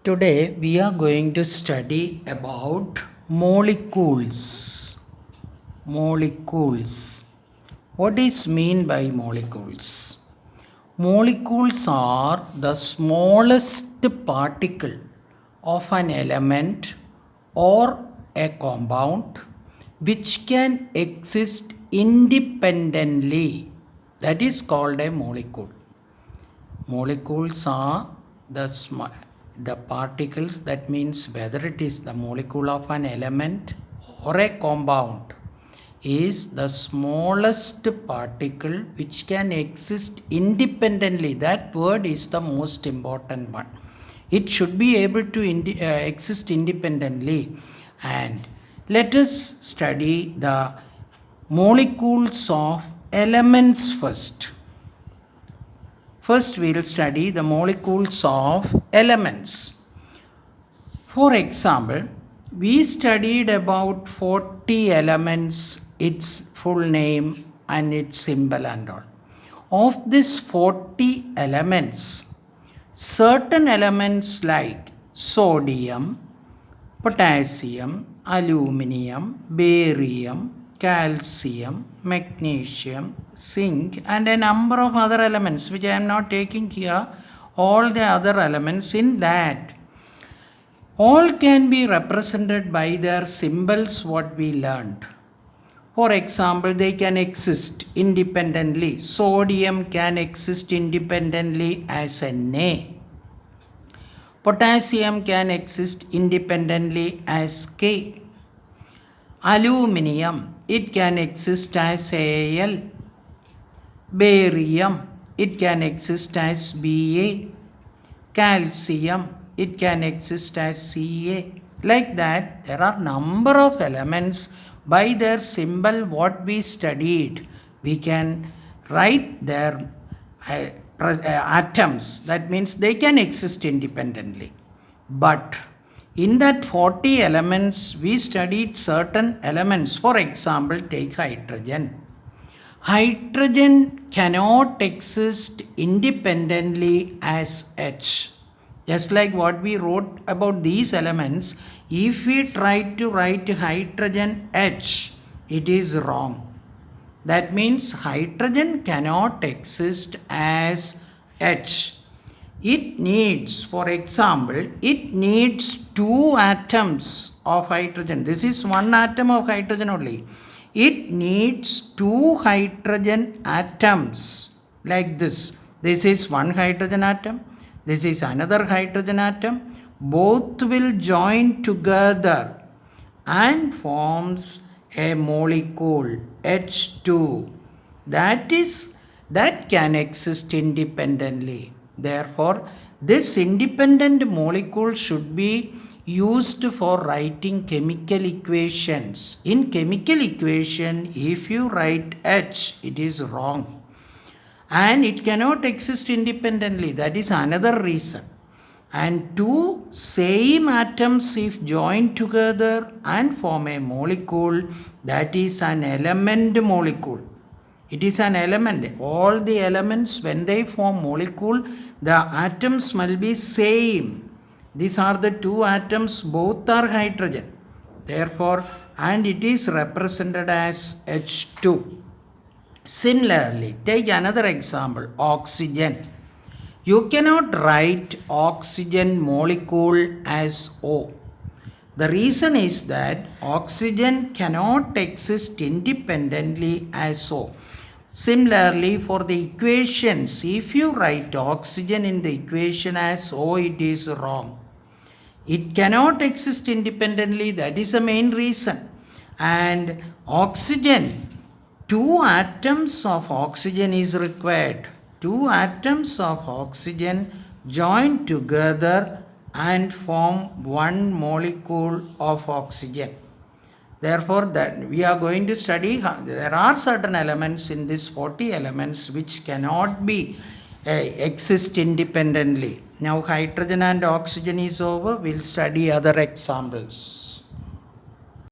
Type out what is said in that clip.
Today we are going to study about molecules. Molecules. What is mean by molecules? Molecules are the smallest particle of an element or a compound which can exist independently. That is called a molecule. Molecules are the particles, that means whether it is the molecule of an element or a compound, is the smallest particle which can exist independently. That word is the most important one. It should be able to exist independently. And let us study the molecules of elements first. First, we will study the molecules of elements. For example, we studied about 40 elements, its full name and its symbol and all. Of these 40 elements, certain elements like sodium, potassium, aluminum, barium, calcium, magnesium, zinc, and a number of other elements which I am not taking here, all the other elements in that. All can be represented by their symbols, what we learned. For example, they can exist independently. Sodium can exist independently as a Na. Potassium can exist independently as K. Aluminium, it can exist as Al. Barium, it can exist as Ba. Calcium, it can exist as Ca. Like that, there are number of elements. By their symbol, what we studied, we can write their atoms. That means they can exist independently. But in that 40 elements, we studied certain elements. For example, take hydrogen. Hydrogen cannot exist independently as H. Just like what we wrote about these elements, if we try to write hydrogen H, it is wrong. That means hydrogen cannot exist as H. It needs, for example, it needs two atoms of hydrogen. This is one atom of hydrogen only. It needs two hydrogen atoms like this. This is one hydrogen atom. This is another hydrogen atom. Both will join together and forms a molecule H2. That can exist independently. Therefore, this independent molecule should be used for writing chemical equations. In chemical equation, if you write H, it is wrong. And it cannot exist independently. That is another reason. And two same atoms, if joined together and form a molecule, that is an element molecule. It is an element. All the elements, when they form molecule, the atoms will be same. These are the two atoms, both are hydrogen. Therefore, and it is represented as H2. Similarly, take another example, oxygen. You cannot write oxygen molecule as O. The reason is that oxygen cannot exist independently as O. Similarly, for the equations, if you write oxygen in the equation as O, it is wrong. It cannot exist independently, that is the main reason. And oxygen, two atoms of oxygen is required. Two atoms of oxygen join together and form one molecule of oxygen. Therefore, that we are going to study, there are certain elements in these 40 elements which cannot be exist independently. Now hydrogen and oxygen is over, we'll study other examples.